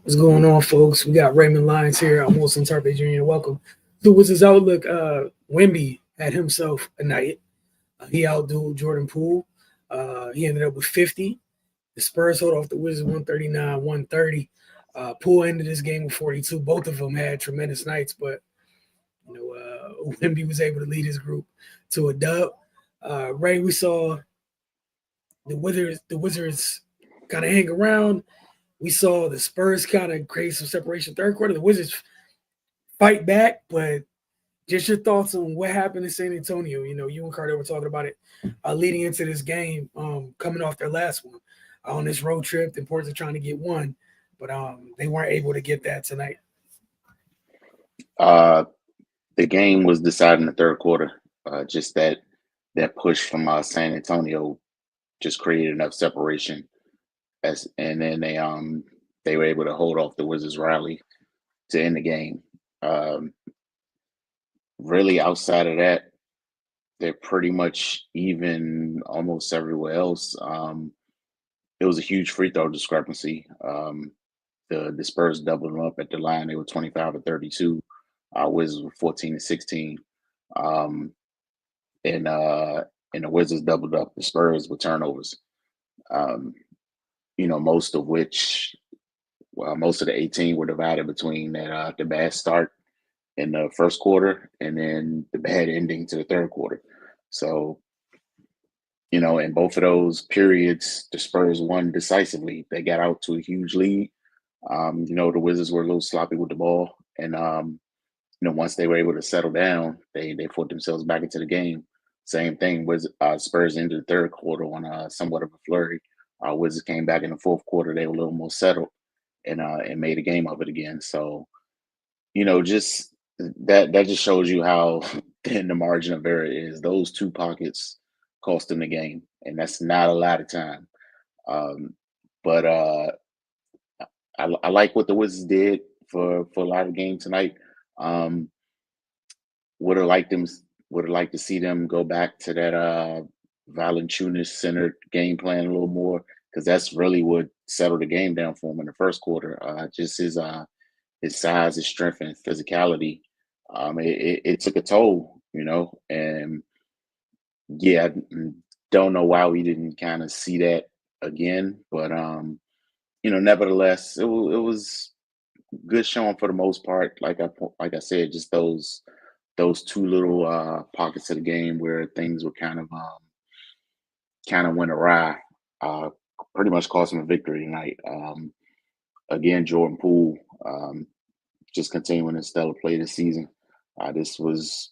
What's going on, folks? We got Raymond Lyons here. I'm Wilson Tarpe Jr. Welcome to Wizards Outlook. Wemby had himself a night. He outdueled Jordan Poole. He ended up with 50. The Spurs hold off the Wizards 139-130. Poole ended this game with 42. Both of them had tremendous nights, but Wemby was able to lead his group to a dub. Ray, we saw the Wizards kind of hang around. We saw the Spurs kind of create some separation third quarter. The Wizards fight back, but just your thoughts on what happened in San Antonio. You and Carter were talking about it leading into this game, coming off their last one on this road trip. The importance of trying to get one, but they weren't able to get that tonight. Uh, the game was decided in the third quarter. Just that push from San Antonio just created enough separation, and then they were able to hold off the Wizards rally to end the game. Um, really, outside of that, they're pretty much even almost everywhere else. It was a huge free throw discrepancy. The Spurs doubled them up at the line. They were 25 to 32. Wizards were 14 to 16. Um, and and the Wizards doubled up the Spurs with turnovers. Um, most of which, well, most of the 18 were divided between the bad start in the first quarter and then the bad ending to the third quarter. So, in both of those periods, the Spurs won decisively. They got out to a huge lead. The Wizards were a little sloppy with the ball, and once they were able to settle down, they put themselves back into the game. Same thing with Spurs into the third quarter on somewhat of a flurry. Wizards came back in the fourth quarter; they were a little more settled and made a game of it again. So just that just shows you how thin the margin of error is. Those two pockets cost them the game, and that's not a lot of time. Um, but I like what the Wizards did for a lot of the game tonight. Um, would have liked them. Would have liked to see them go back to that Valanciunas centered game plan a little more, because that's really what settled the game down for him in the first quarter. Just his size, his strength, and physicality. It took a toll, and yeah, don't know why we didn't kind of see that again, but nevertheless, it was good showing for the most part. Like I said, just those two little pockets of the game where things were kind of went awry. Uh, Pretty much cost him a victory tonight. Again, Jordan Poole just continuing his stellar play this season. This was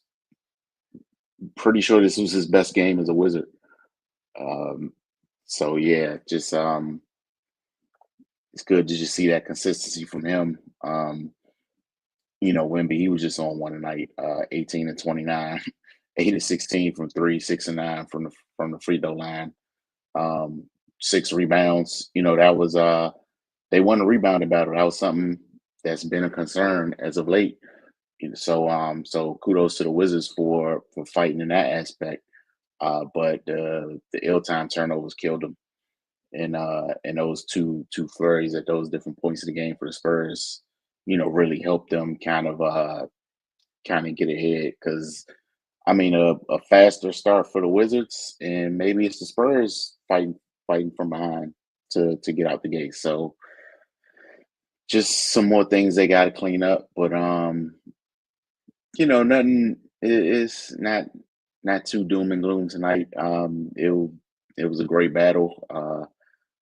pretty sure this was his best game as a Wizard. Um, so yeah, just it's good to just see that consistency from him. Wemby, he was just on one tonight, 18 and 29, 8 and 16 from three, 6 and 9 from the free throw line. 6 rebounds. That was they won the rebounding battle. That was something that's been a concern as of late. So kudos to the Wizards for fighting in that aspect. But the ill-time turnovers killed them, and those two flurries at those different points of the game for the Spurs, really helped them kind of get ahead. Because I mean, a faster start for the Wizards, and maybe it's the Spurs fighting from behind to get out the gate. So just some more things they got to clean up, but nothing is not too doom and gloom tonight. It was a great battle,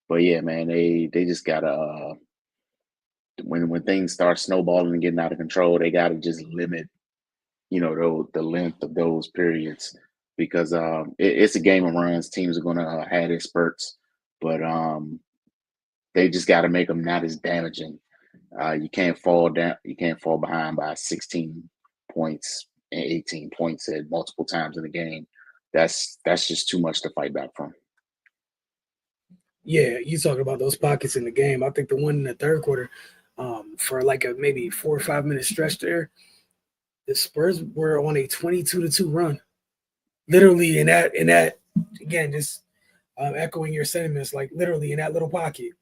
but yeah, man, they just gotta when things start snowballing and getting out of control, they gotta just limit the length of those periods, because it's a game of runs. Teams are gonna have their spurts, but they just got to make them not as damaging. You can't fall down. You can't fall behind by 16 points and 18 points at multiple times in the game. That's just too much to fight back from. Yeah, you talking about those pockets in the game. I think the one in the third quarter, for like a maybe 4 or 5 minute stretch there, the Spurs were on a 22-2 run. Literally in that again, just echoing your sentiments, like literally in that little pocket.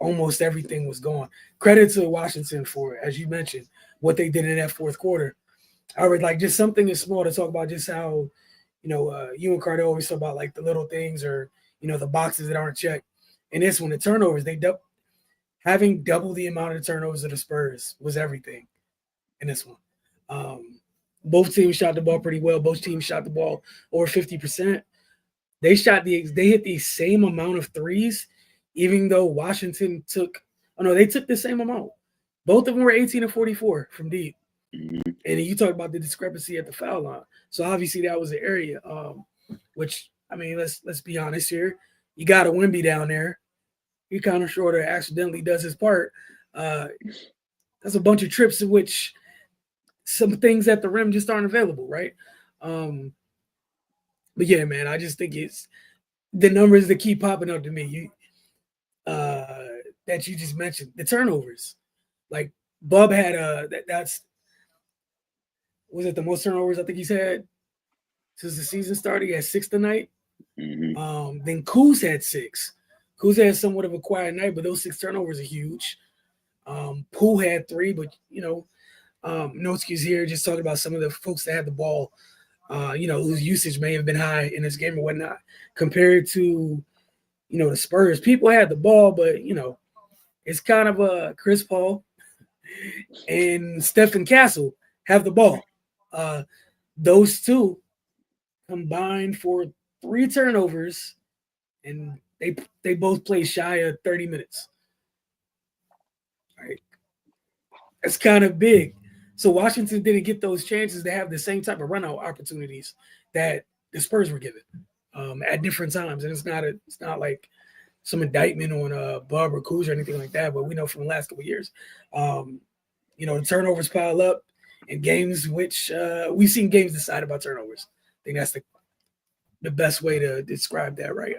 almost everything was gone. Credit to Washington for, as you mentioned, what they did in that fourth quarter. I would like just something as small to talk about just how, you and Carter always talk about like the little things or, the boxes that aren't checked. And this one, the turnovers, having double the amount of turnovers of the Spurs was everything in this one. Um, both teams shot the ball pretty well. Both teams shot the ball over 50%. They hit the same amount of threes, even though Washington took. Oh no, they took the same amount. Both of them were 18 and 44 from deep. Mhm. And you talk about the discrepancy at the foul line. So obviously that was the area. Which I mean, let's be honest here. You got a Wimby down there. He kind of shorter accidentally does his part. Uh, that's a bunch of trips in which some things at the rim just aren't available, right? Um, but yeah, man, I just think it's the numbers that keep popping up to me. Uh, that you just mentioned, the turnovers. Like Bub had that's was it the most turnovers I think he's had since the season started. He had 6 tonight. Mhm. Then Kuz had 6. Kuz had somewhat of a quiet night, but those 6 turnovers are huge. Poole had 3, but no excuse here. Just talking about some of the folks that had the ball, whose usage may have been high in this game or whatnot, compared to the Spurs. People had the ball, but it's kind of a Chris Paul and Stephen Castle have the ball. Uh, those two combined for 3 turnovers, and they both play shy of 30 minutes. Right, that's kind of big. So Washington didn't get those chances to have the same type of runout opportunities that the Spurs were given at different times, and it's not like some indictment on Bub or Kuz or anything like that. But we know from the last couple of years, the turnovers pile up in games which we've seen games decided by turnovers. I think that's the best way to describe that, right?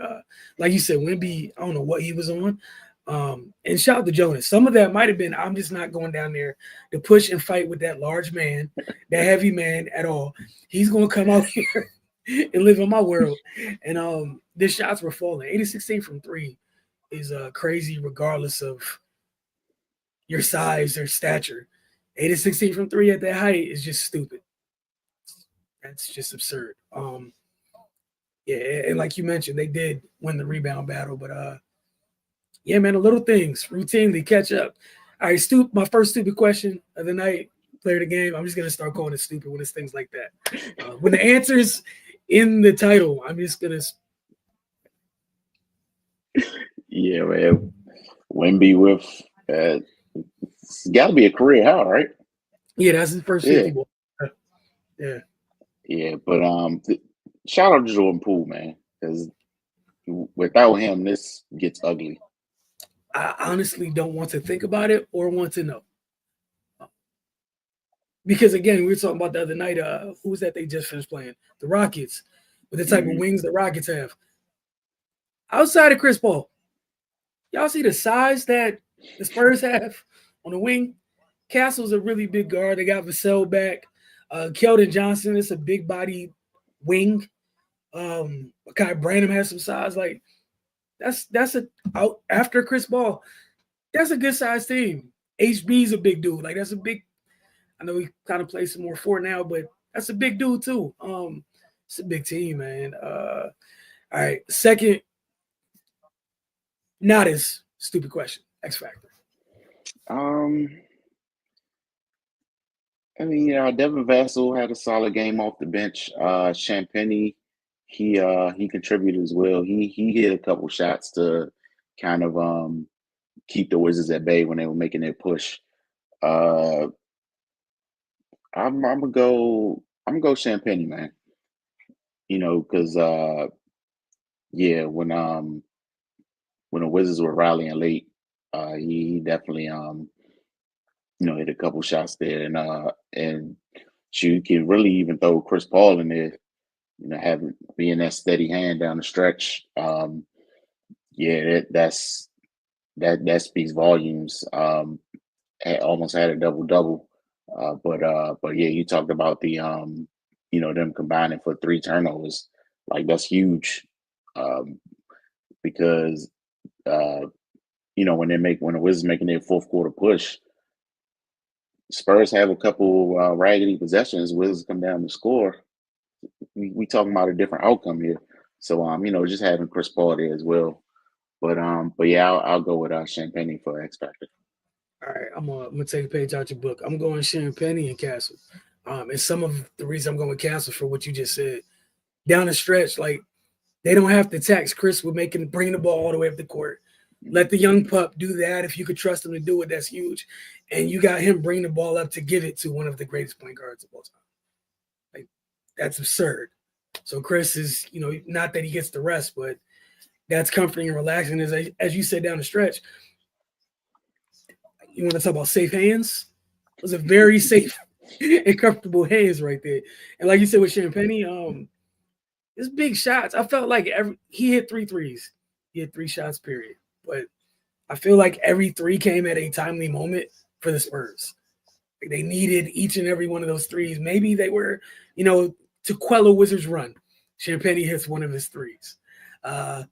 Like you said, Wimby, I don't know what he was on. And shout out to Jonas. Some of that might have been, I'm just not going down there to push and fight with that large man, that heavy man at all. He's going to come out here and live in my world. And the shots were falling. 80-16 from 3 is crazy regardless of your size or stature. 80-16 from 3 at that height is just stupid. That's just absurd. Yeah, and like you mentioned, they did win the rebound battle, but yeah, man, the little things routinely catch up. All right, my first stupid question of the night, player of the game. I'm just gonna start calling it stupid when it's things like that. When the answer's in the title, I'm just gonna. Yeah, man. Wimby with it's got to be a career high, right? Yeah, that's his first Yeah, 50 ball. Yeah, yeah. But shout out to Jordan Poole, man, because without him, this gets ugly. I honestly don't want to think about it or want to know. Because again, we were talking about the other night. Who was that they just finished playing? The Rockets, with the type of Hmm. wings the Rockets have. Outside of Chris Paul, y'all see the size that the Spurs have on the wing? Castle's a really big guard. They got Vassell back. Keldon Johnson is a big body wing. Kai Branham has some size. Like that's a out after Chris Paul. That's a good size team. HB's a big dude. Like that's a big. I know he kind of plays some more for now, but that's a big dude too. It's a big team, man. All right, second, not as stupid question. X Factor. Um, I mean, Devin Vassell had a solid game off the bench. Champagny, he contributed as well. He hit a couple shots to kind of keep the Wizards at bay when they were making their push. Uh, I'm gonna go Champagny, man. Because yeah, when the Wizards were rallying late, he definitely hit a couple shots there, and you can really even throw Chris Paul in there. Having being that steady hand down the stretch. Yeah, that speaks volumes. Almost had a double double, but yeah, you talked about them combining for 3 turnovers. Like that's huge, because uh, when the Wizards making their fourth quarter push, Spurs have a couple raggedy possessions. Wizards come down to score. We talking about a different outcome here. So just having Chris Paul there as well. But yeah, I'll go with Champagne for X Factor. All right, I'm gonna take a page out your book. I'm going Champagne and Castle. And some of the reason I'm going with Castle for what you just said. Down the stretch, like they don't have to tax Chris with bringing the ball all the way up the court. Let the young pup do that. If you could trust him to do it, that's huge. And you got him bring the ball up to give it to one of the greatest point guards of all time. Like that's absurd. So Chris is, not that he gets the rest, but that's comforting and relaxing. As you said down the stretch, you want to talk about safe hands? It was a very safe and comfortable hands right there. And like you said with Champagne, it's big shots. I felt like he hit 3 threes. He had 3 shots, period. But I feel like every 3 came at a timely moment for the Spurs. Like they needed each and every one of those threes. Maybe they were, to quell a Wizards run. Champagne hits one of his 3s.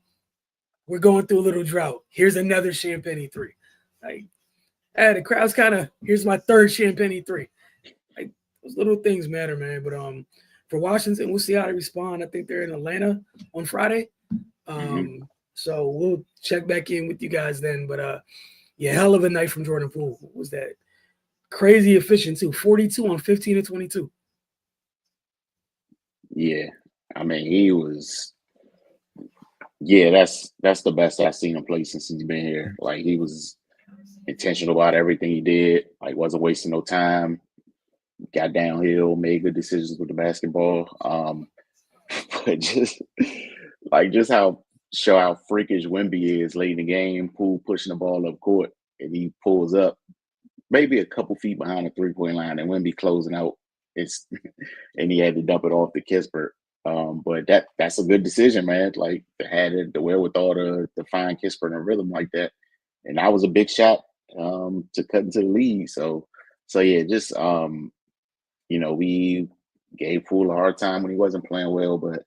We're going through a little drought. Here's another Champagne 3. Like, the crowd's kind of, here's my 3rd Champagne 3. Like, those little things matter, man. But for Washington, we'll see how they respond. I think they're in Atlanta on Friday. So we'll check back in with you guys then. But yeah, hell of a night from Jordan Poole. What was that? Crazy efficient too. 42 on 15 to 22. Yeah. I mean, he was that's the best I've seen him play since he's been here. Like he was intentional about everything he did, like wasn't wasting no time, got downhill, made good decisions with the basketball. But just how freakish Wemby is late in the game, Poole pushing the ball up court, and he pulls up maybe a couple feet behind the 3-point line, and Wemby closing out. And he had to dump it off to Kispert. But that's a good decision, man. Like to have the wherewithal to find Kispert in a rhythm like that, and that was a big shot to cut into the lead. So yeah, just we gave Poole a hard time when he wasn't playing well, but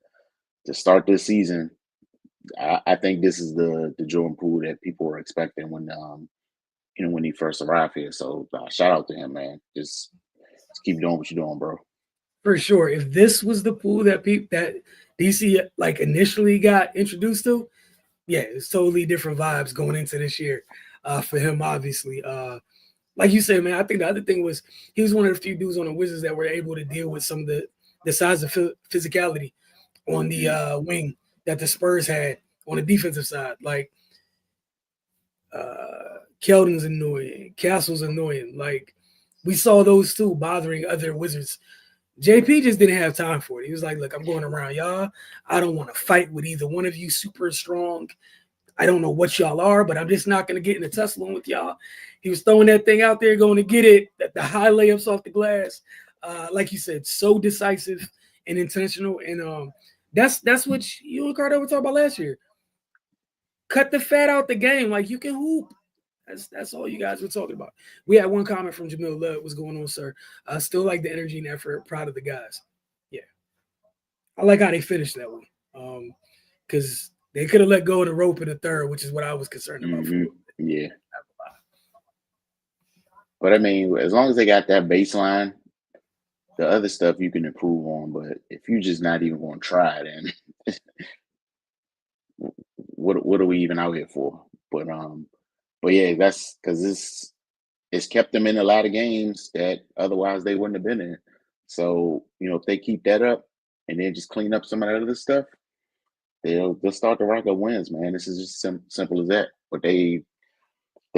to start this season, I think this is the Jordan Poole that people were expecting when he first arrived here. So shout out to him, man. Just keep doing what you're doing, bro. For sure. If this was the Poole that DC like initially got introduced to, yeah, it's totally different vibes going into this year for him, obviously. Like you said, man, I think the other thing was he was one of the few dudes on the Wizards that were able to deal with some of the size of physicality on the wing that the Spurs had on the defensive side. Like Keldon's annoying, Castle's annoying. Like we saw those two bothering other Wizards. JP just didn't have time for it. He was like, look, I'm going around y'all. I don't want to fight with either one of you super strong. I don't know what y'all are, but I'm just not going to get in a tussle with y'all. He was throwing that thing out there, going to get it, the high layups off the glass. Like you said, so decisive and intentional. And that's what you and Cardo were talking about last year. Cut the fat out the game. Like you can hoop. That's all you guys were talking about. We had one comment from Jamil Love. What's going on, sir? Still like the energy and effort. Proud of the guys. Yeah. I like how they finished that one. Because they could have let go of the rope in the third, which is what I was concerned about. Yeah. But I mean, as long as they got that baseline, the other stuff you can improve on. But if you're just not even going to try, then what are we even out here for? But yeah, that's because it's kept them in a lot of games that otherwise they wouldn't have been in. So if they keep that up and then just clean up some of that other stuff, they'll start to rack up wins, man. This is just simple as that. But they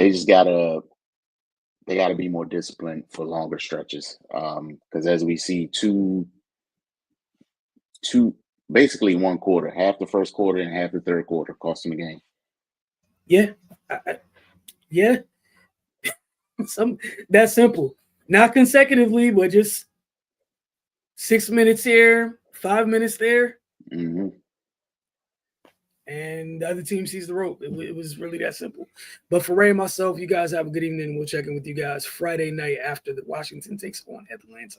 just gotta be more disciplined for longer stretches. Because as we see, two basically one quarter, half the first quarter and half the third quarter cost them the game. Yeah, yeah. That's simple. Not consecutively, but just 6 minutes here, 5 minutes there. Mm-hmm. And the other team sees the rope. It was really that simple. But for Ray and myself, you guys have a good evening. We'll check in with you guys Friday night after the Washington takes on Atlanta.